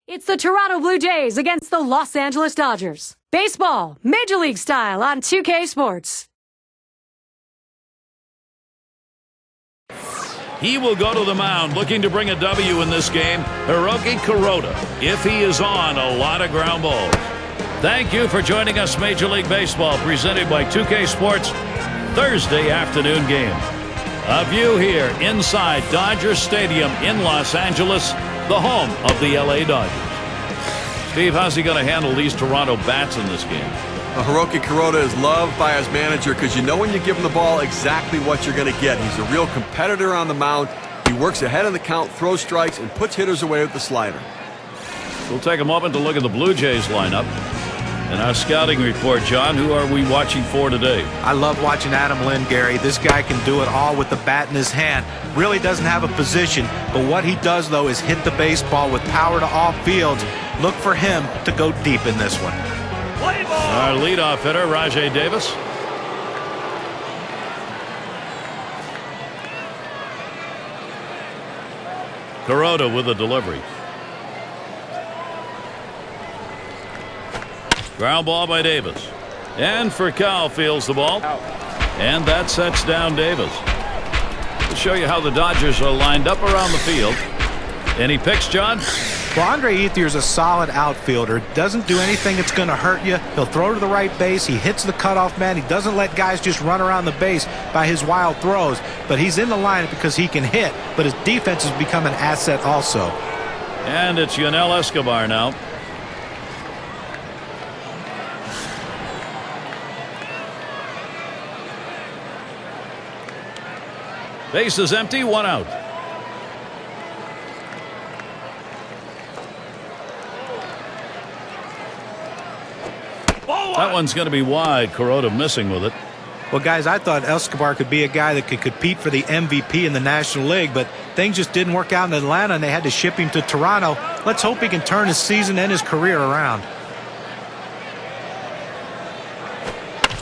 It's the Toronto Blue Jays against the Los Angeles Dodgers. Baseball, Major League style on 2K Sports. He will go to the mound looking to bring a W in this game. Hiroki Kuroda. If he is on, a lot of ground balls. Thank you for joining us, Major League Baseball, presented by 2K Sports, Thursday afternoon game. A view here inside Dodger Stadium in Los Angeles, the home of the LA Dodgers. Steve, how's he going to handle these Toronto bats in this game? Hiroki Kuroda is loved by his manager because you know when you give him the ball exactly what you're going to get. He's a real competitor on the mound. He works ahead of the count, throws strikes, and puts hitters away with the slider. We'll take a moment to look at the Blue Jays lineup. And our scouting report, John, who are we watching for today? I love watching Adam Lind, Gary. This guy can do it all with the bat in his hand. Really doesn't have a position, but what he does, though, is hit the baseball with power to all fields. Look for him to go deep in this one. Our leadoff hitter, Rajai Davis. Kuroda with a delivery. Ground ball by Davis. And Furcal fields the ball. And that sets down Davis. To show you how the Dodgers are lined up around the field. Any picks, John? Well, Andre Ethier's a solid outfielder. Doesn't do anything that's going to hurt you. He'll throw to the right base. He hits the cutoff man. He doesn't let guys just run around the base by his wild throws. But he's in the lineup because he can hit. But his defense has become an asset also. And it's Yunel Escobar now. Base is empty, one out. That one's going to be wide. Kuroda missing with it. Well, guys, I thought Escobar could be a guy that could compete for the MVP in the National League, but things just didn't work out in Atlanta, and they had to ship him to Toronto. Let's hope he can turn his season and his career around.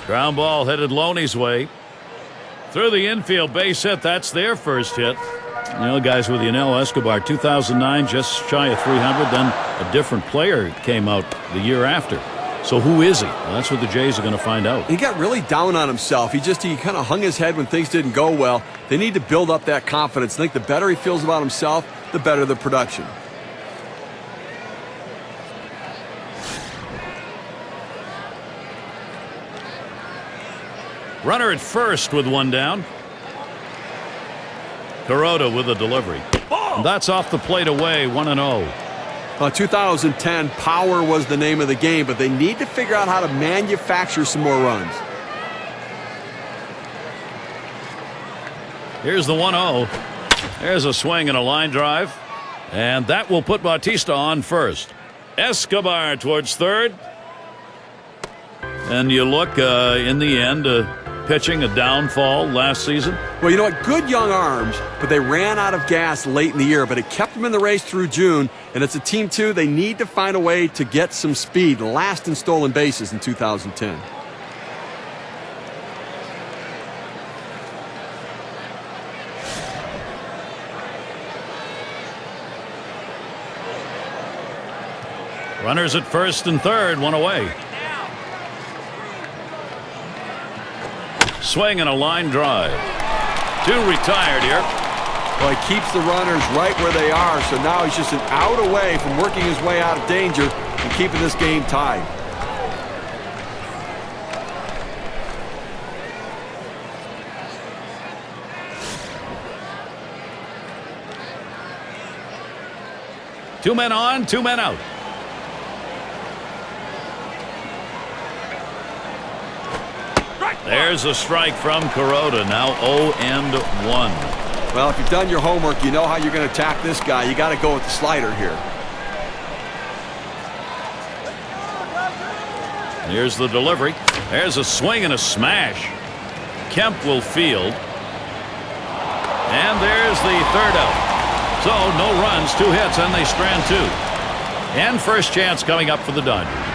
Ground ball headed Loney's way. Through the infield, base hit. That's their first hit. You know, guys, with Yunel Escobar, 2009, just shy of 300. Then a different player came out the year after. So who is he? Well, that's what the Jays are going to find out. He got really down on himself. He kind of hung his head when things didn't go well. They need to build up that confidence. I think the better he feels about himself, the better the production. Runner at first with one down. Kuroda with a delivery. And that's off the plate away, 1-0. 2010, power was the name of the game, but they need to figure out how to manufacture some more runs. Here's the 1-0. There's a swing and a line drive. And that will put Bautista on first. Escobar towards third. And you look in the end, pitching a downfall last season. Well, you know what? Good young arms, but they ran out of gas late in the year, but it kept them in the race through June. And it's a team, too. They need to find a way to get some speed, last in stolen bases in 2010. Runners at first and third, one away. Swing and a line drive. Two retired here. Well, he keeps the runners right where they are, so now he's just an out away from working his way out of danger and keeping this game tied. Two men on, two men out. There's a strike from Kuroda. Now 0-1. Well, if you've done your homework, you know how you're going to attack this guy. You got to go with the slider here. Here's the delivery. There's a swing and a smash. Kemp will field. And there's the third out. So no runs, two hits, and they strand two. And first chance coming up for the Dodgers.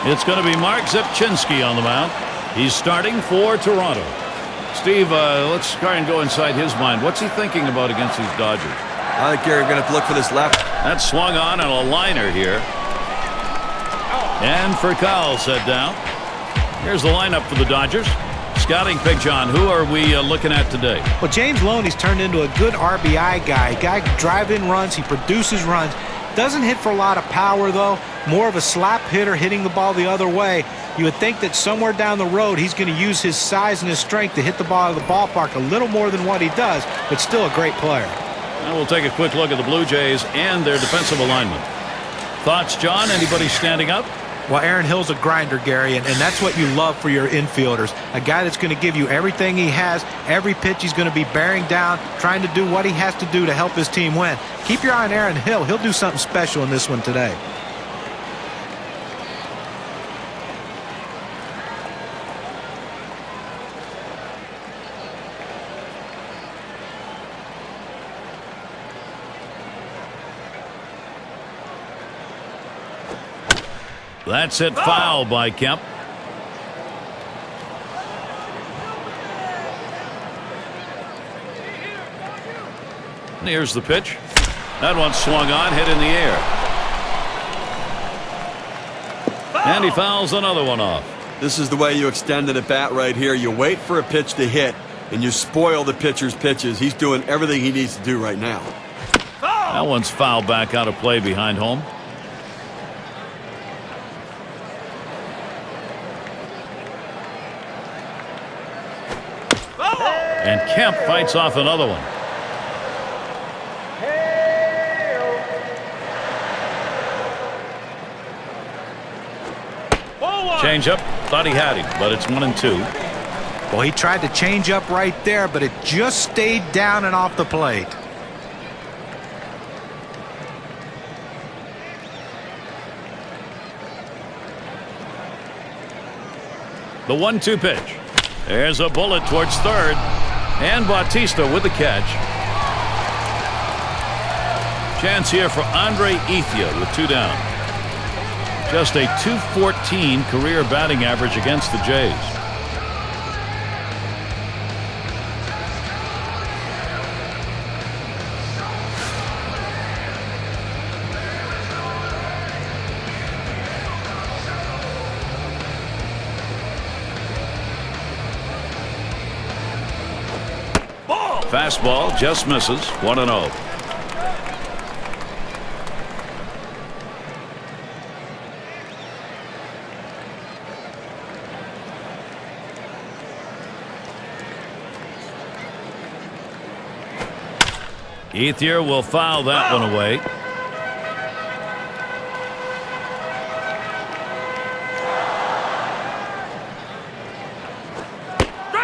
It's going to be Mark Zipchinski on the mound. He's starting for Toronto. Steve, let's try and go inside his mind. What's he thinking about against these Dodgers? I think, Gary, we're going to have to look for this left. That swung on a liner here. And Furcal set down. Here's the lineup for the Dodgers. Scouting Big John, who are we looking at today? Well, James Loney's turned into a good RBI guy. Guy drive in runs. He produces runs. Doesn't hit for a lot of power, though. More of a slap hitter hitting the ball the other way. You would think that somewhere down the road he's going to use his size and his strength to hit the ball out of the ballpark a little more than what he does, but still a great player. And we'll take a quick look at the Blue Jays and their defensive alignment. Thoughts, John? Anybody standing up? Well, Aaron Hill's a grinder, Gary, and that's what you love for your infielders. A guy that's going to give you everything he has. Every pitch he's going to be bearing down, trying to do what he has to do to help his team win. Keep your eye on Aaron Hill. He'll do something special in this one today. That's hit foul by Kemp. And here's the pitch. That one swung on, hit in the air. And he fouls another one off. This is the way you extend it at bat right here. You wait for a pitch to hit, and you spoil the pitcher's pitches. He's doing everything he needs to do right now. That one's fouled back out of play behind home. And Kemp fights off another one. Change up. Thought he had him, but it's 1-2. Well, he tried to change up right there, but it just stayed down and off the plate. The 1-2 pitch. There's a bullet towards third. And Bautista with the catch. Chance here for Andre Ethier with 2 down. Just a .214 career batting average against the Jays. Fastball just misses. 1-0. Ethier will foul that one away.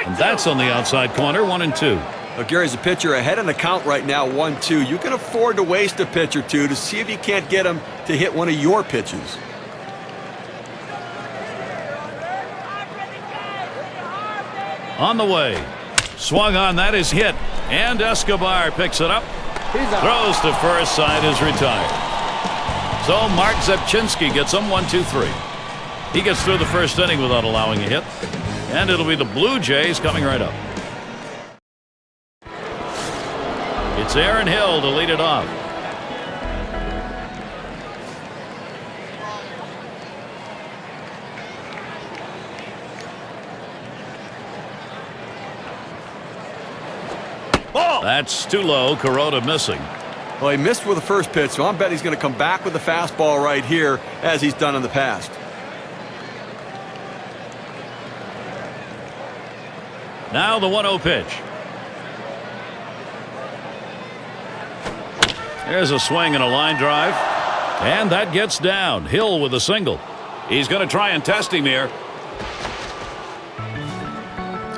And that's on the outside corner. 1-2. Well, Gary's a pitcher ahead in the count right now, 1-2. You can afford to waste a pitch or two to see if you can't get him to hit one of your pitches. On the way. Swung on. That is hit. And Escobar picks it up. Throws to first. Side is retired. So Mark Zepchinski gets him 1-2-3. He gets through the first inning without allowing a hit. And it'll be the Blue Jays coming right up. It's Aaron Hill to lead it off. That's too low. Kuroda missing. Well, he missed with the first pitch, so I'm betting he's going to come back with the fastball right here, as he's done in the past. Now the 1-0 pitch. There's a swing and a line drive. And that gets down. Hill with a single. He's going to try and test him here.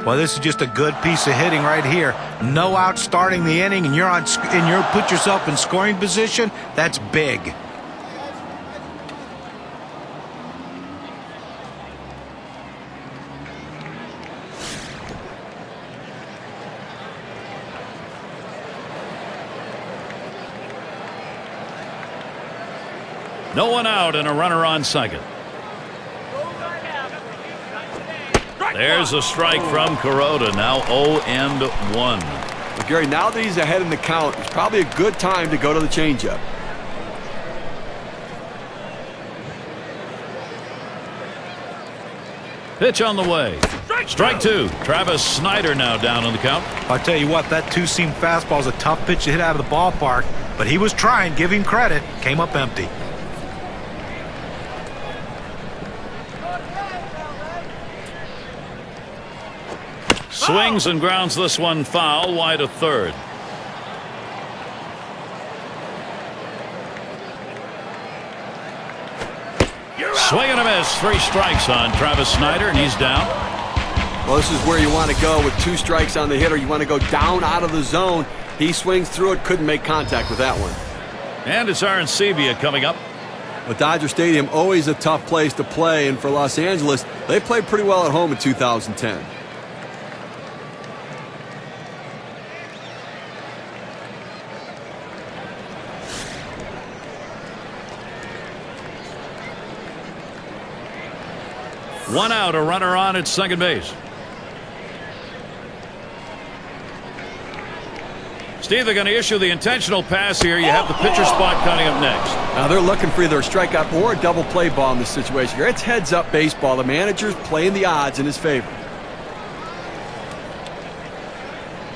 Well, this is just a good piece of hitting right here. No out starting the inning, and you're put yourself in scoring position. That's big. No one out and a runner on second. There's a strike from Kuroda. Now 0-1. Well, Gary, now that he's ahead in the count, it's probably a good time to go to the changeup. Pitch on the way. Strike two. Travis Snider now down on the count. I'll tell you what, that two-seam fastball is a tough pitch to hit out of the ballpark, but he was trying. Give him credit. Came up empty. Swings and grounds this one foul, wide of third. Swing and a miss. 3 strikes on Travis Snider, and he's down. Well, this is where you want to go with 2 strikes on the hitter. You want to go down out of the zone. He swings through it, couldn't make contact with that one. And it's Arancibia coming up. But Dodger Stadium, always a tough place to play, and for Los Angeles, they played pretty well at home in 2010. One out, a runner on at second base. Steve, they're going to issue the intentional pass here. You have the pitcher spot coming up next. Now they're looking for either a strikeout or a double play ball in this situation here. It's heads up baseball. The manager's playing the odds in his favor.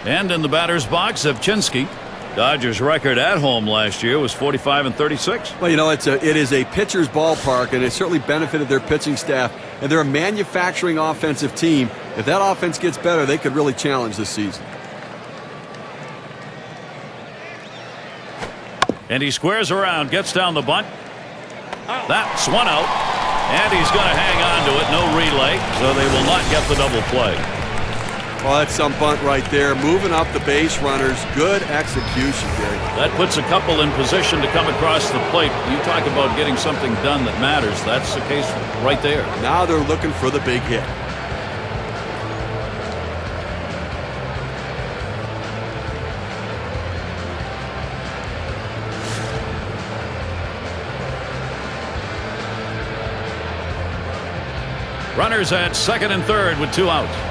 And in the batter's box, Zepchinski. Dodgers record at home last year was 45-36. Well, you know, it is a pitcher's ballpark, and it certainly benefited their pitching staff. And they're a manufacturing offensive team. If that offense gets better, they could really challenge this season. And he squares around, gets down the bunt. That's one out. And he's going to hang on to it. No relay, so they will not get the double play. Well, that's some bunt right there. Moving up the base runners. Good execution, Gary. That puts a couple in position to come across the plate. You talk about getting something done that matters. That's the case right there. Now they're looking for the big hit. Runners at second and third with 2 outs.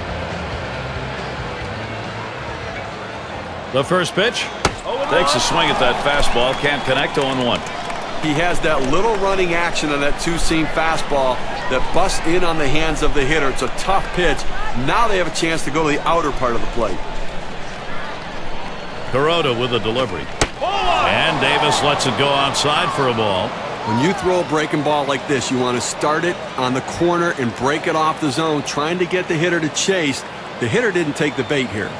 The first pitch takes a swing at that fastball. Can't connect. 0-1. He has that little running action on that two-seam fastball that busts in on the hands of the hitter. It's a tough pitch. Now they have a chance to go to the outer part of the plate. Kuroda with a delivery. And Davis lets it go outside for a ball. When you throw a breaking ball like this, you want to start it on the corner and break it off the zone, trying to get the hitter to chase. The hitter didn't take the bait here.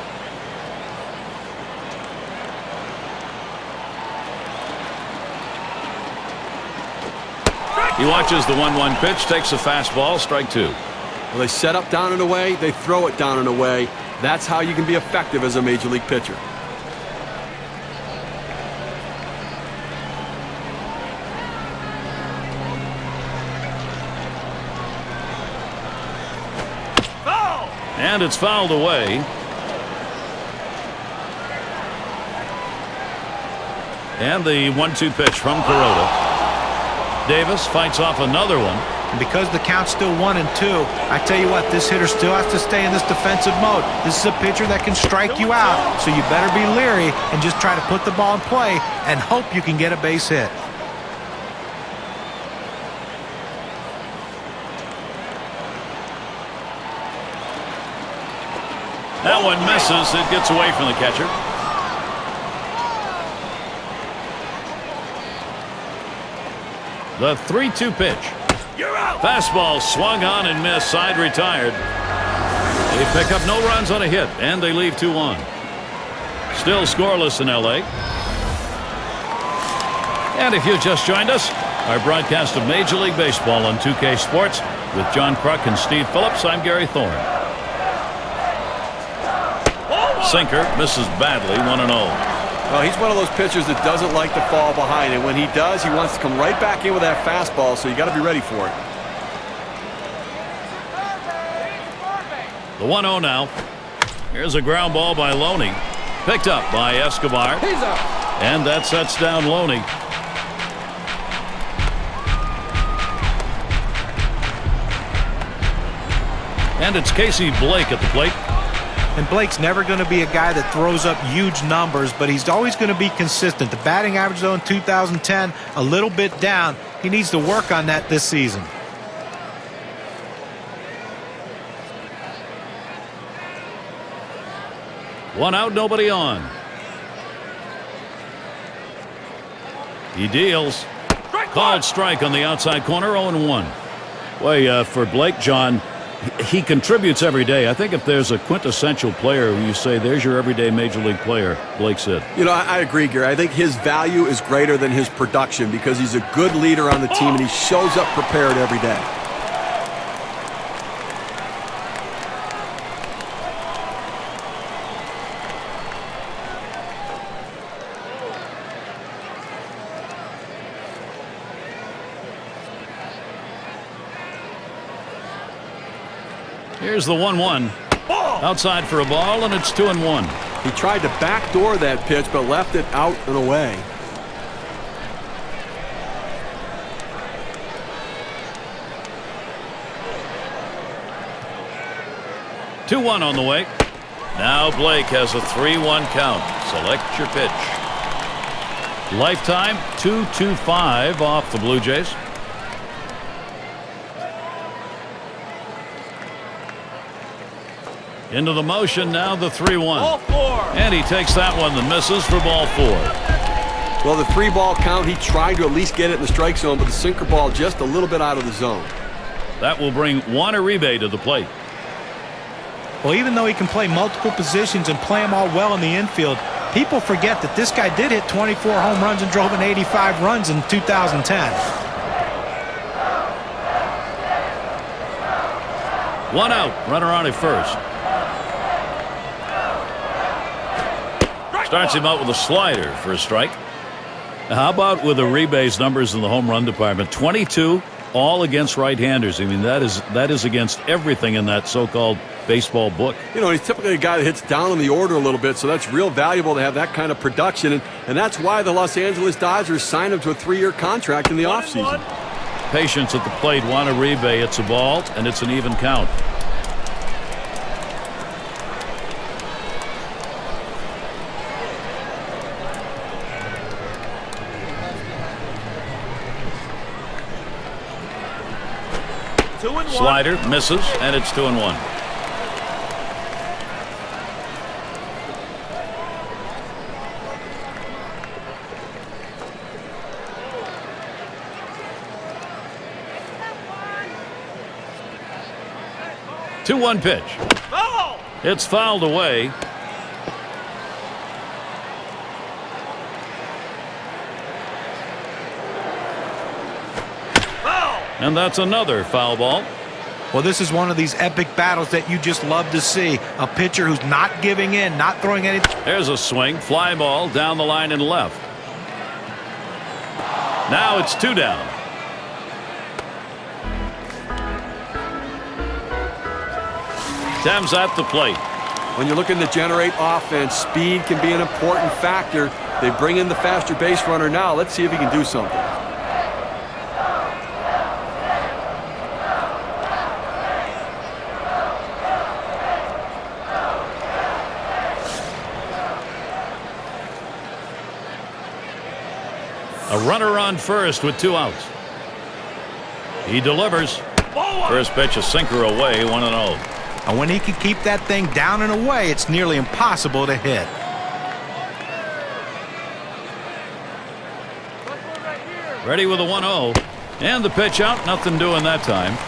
He watches the 1-1 pitch, takes a fastball, strike 2. Well, they set up down and away, they throw it down and away. That's how you can be effective as a major league pitcher. And it's fouled away. And the 1-2 pitch from Kuroda. Davis fights off another one. And because the count's still 1-2, I tell you what, this hitter still has to stay in this defensive mode. This is a pitcher that can strike you out, so you better be leery and just try to put the ball in play and hope you can get a base hit. That one misses. It gets away from the catcher. The 3-2 pitch. Fastball swung on and missed. Side retired. They pick up no runs on a hit, and they leave 2-1. Still scoreless in L.A. And if you just joined us, our broadcast of Major League Baseball on 2K Sports with John Kruk and Steve Phillips. I'm Gary Thorne. Sinker misses badly, 1-0. Well, he's one of those pitchers that doesn't like to fall behind, and when he does, he wants to come right back in with that fastball, so you got to be ready for it. The 1-0 now. Here's a ground ball by Loney. Picked up by Escobar. He's up. And that sets down Loney. And it's Casey Blake at the plate. And Blake's never going to be a guy that throws up huge numbers, but he's always going to be consistent. The batting average, though, in 2010, a little bit down. He needs to work on that this season. One out, nobody on. He deals. Called strike on the outside corner, 0-1. Well, for Blake, John, he contributes every day. I think if there's a quintessential player who you say, there's your everyday major league player, Blake's it. You know, I agree, Gary. I think his value is greater than his production because he's a good leader on the team and he shows up prepared every day. Here's the 1-1. Outside for a ball, and it's 2-1. He tried to backdoor that pitch, but left it out and away. Two-1 on the way. Now Blake has a 3-1 count. Select your pitch. Lifetime 2-2-5 off the Blue Jays. Into the motion now, the 3-1. And he takes that one and misses for ball 4. Well, the 3-ball count, he tried to at least get it in the strike zone, but the sinker ball just a little bit out of the zone. That will bring Juan Uribe to the plate. Well, even though he can play multiple positions and play them all well in the infield, people forget that this guy did hit 24 home runs and drove in 85 runs in 2010. One out, runner on at first. Starts him out with a slider for a strike. Now, how about with Uribe's numbers in the home run department? 22, all against right-handers. I mean, that is against everything in that so-called baseball book. You know, he's typically a guy that hits down in the order a little bit, so that's real valuable to have that kind of production, and that's why the Los Angeles Dodgers signed him to a 3-year contract in the offseason. Patience at the plate. Juan Uribe, it's a ball, and it's an even count. Slider misses, and it's 2-1. Two-one pitch. It's fouled away. And that's another foul ball. Well, this is one of these epic battles that you just love to see. A pitcher who's not giving in, not throwing any. There's a swing, fly ball down the line and left. Now it's 2 down. Thames at the plate. When you're looking to generate offense, speed can be an important factor. They bring in the faster base runner now. Let's see if he can do something. A runner on first with 2 outs. He delivers. First pitch, a sinker away, 1-0. And when he can keep that thing down and away, it's nearly impossible to hit. Ready with a 1-0. And the pitch out, nothing doing that time.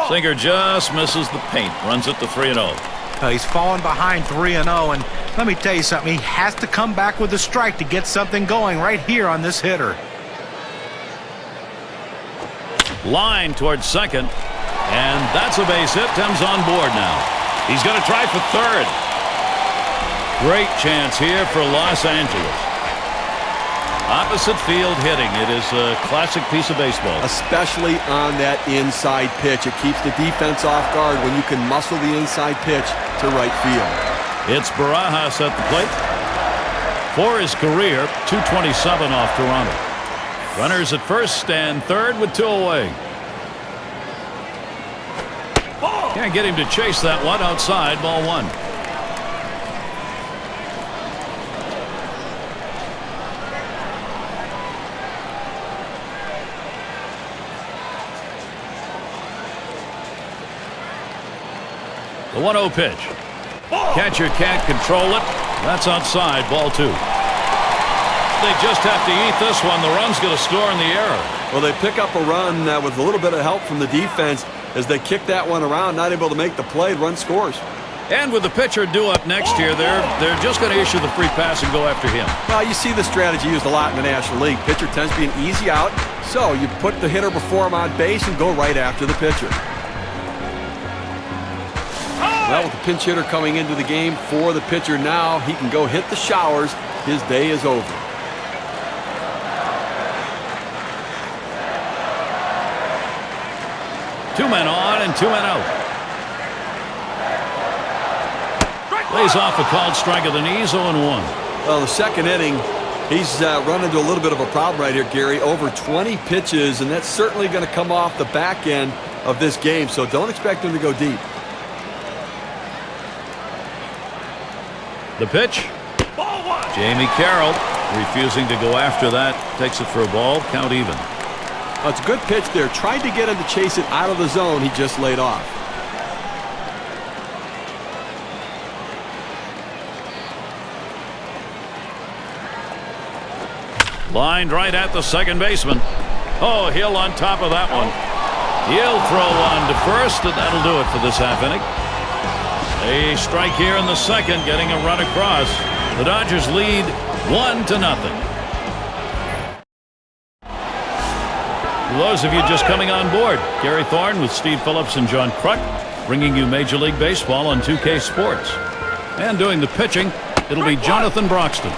Sinker just misses the paint, runs it to 3-0. He's fallen behind 3-0, and let me tell you something, he has to come back with a strike to get something going right here on this hitter. Line towards second, and that's a base hit. Thames on board now. He's going to try for third. Great chance here for Los Angeles. Opposite field hitting. It is a classic piece of baseball. Especially on that inside pitch. It keeps the defense off guard when you can muscle the inside pitch to right field. It's Barajas at the plate. For his career, 227 off Toronto. Runners at first and third with 2 away. Can't get him to chase that one outside. Ball 1. The 1-0 pitch. Catcher can't control it. That's outside. Ball 2. They just have to eat this one. The run's going to score in the error. Well, they pick up a run with a little bit of help from the defense as they kick that one around, not able to make the play. Run scores. And with the pitcher due up next year, they're just going to issue the free pass and go after him. Well, you see the strategy used a lot in the National League. Pitcher tends to be an easy out, so you put the hitter before him on base and go right after the pitcher. Well, with the pinch hitter coming into the game for the pitcher now, he can go hit the showers. His day is over. Two men on and 2 men out. Lays off a called strike of the knees, 0-1. Well, the second inning, he's run into a little bit of a problem right here, Gary. Over 20 pitches, and that's certainly going to come off the back end of this game, so don't expect him to go deep. The pitch. Jamie Carroll refusing to go after that. Takes it for a ball. Count even. Well, it's a good pitch there. Tried to get him to chase it out of the zone. He just laid off. Lined right at the second baseman. Oh, Hill on top of that one. He'll throw on to first, and that'll do it for this half inning. A strike here in the second, getting a run across. The Dodgers lead 1-0. For those of you just coming on board, Gary Thorne with Steve Phillips and John Kruk, bringing you Major League Baseball on 2K Sports. And doing the pitching, it'll be Jonathan Broxton.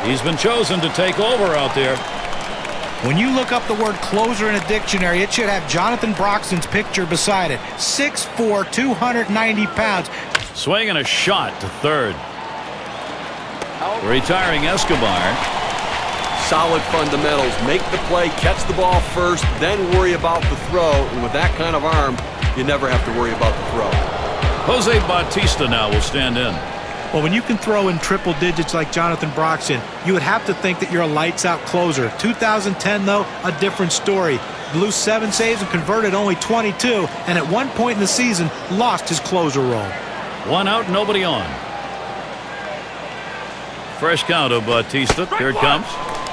He's been chosen to take over out there. When you look up the word closer in a dictionary, it should have Jonathan Broxton's picture beside it. 6'4", 290 pounds. Swinging a shot to third. Retiring Escobar. Solid fundamentals. Make the play, catch the ball first, then worry about the throw. And with that kind of arm, you never have to worry about the throw. Jose Bautista now will stand in. Well, when you can throw in triple digits like Jonathan Broxton, you would have to think that you're a lights-out closer. 2010, though, a different story. Blew 7 saves and converted only 22, and at one point in the season, lost his closer role. 1 out, nobody on. Fresh count of Bautista. Here it comes.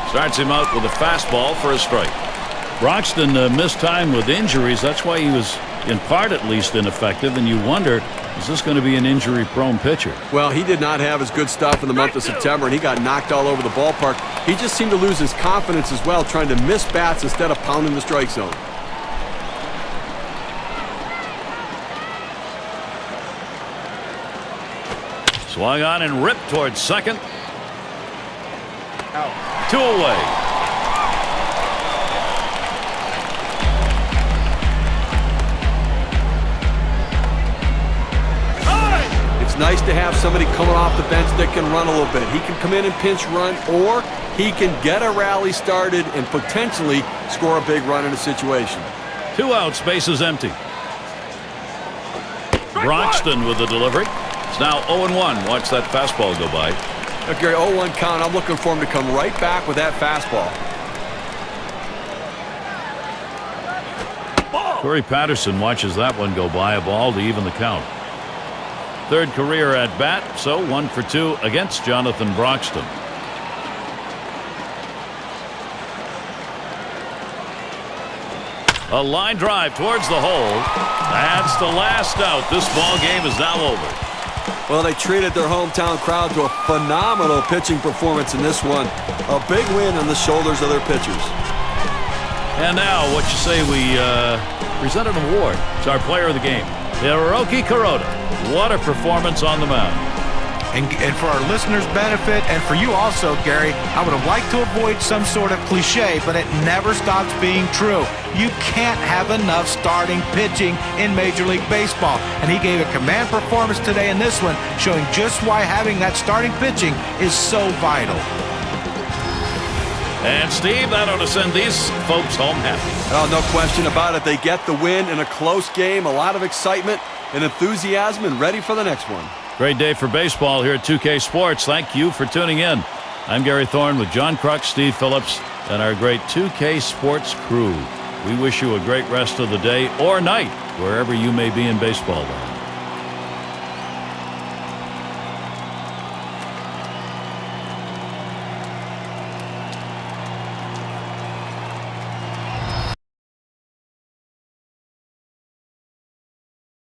Starts him out with a fastball for a strike. Broxton missed time with injuries. That's why he was, in part at least, ineffective. And you wonder, is this going to be an injury-prone pitcher? Well, he did not have his good stuff in the month of September, and he got knocked all over the ballpark. He just seemed to lose his confidence as well, trying to miss bats instead of pounding the strike zone. Swung on and ripped towards second. Out. 2 away. It's nice to have somebody coming off the bench that can run a little bit. He can come in and pinch run, or he can get a rally started and potentially score a big run in a situation. 2 outs, bases empty. Broxton with the delivery. It's now 0-1. Watch that fastball go by. Gary, 0-1 count. I'm looking for him to come right back with that fastball. Corey Patterson watches that one go by, a ball to even the count. Third career at bat, so 1 for 2 against Jonathan Broxton. A line drive towards the hole. That's the last out. This ball game is now over. Well, they treated their hometown crowd to a phenomenal pitching performance in this one. A big win on the shoulders of their pitchers. And now, what you say we present an award. It's our player of the game, Hiroki Kuroda. What a performance on the mound. And for our listeners' benefit, and for you also, Gary, I would have liked to avoid some sort of cliche, but it never stops being true. You can't have enough starting pitching in Major League Baseball. And he gave a command performance today in this one, showing just why having that starting pitching is so vital. And Steve, that ought to send these folks home happy. Oh, no question about it. They get the win in a close game, a lot of excitement and enthusiasm, and ready for the next one. Great day for baseball here at 2K Sports. Thank you for tuning in. I'm Gary Thorne with John Kruk, Steve Phillips, and our great 2K Sports crew. We wish you a great rest of the day or night, wherever you may be in baseball land.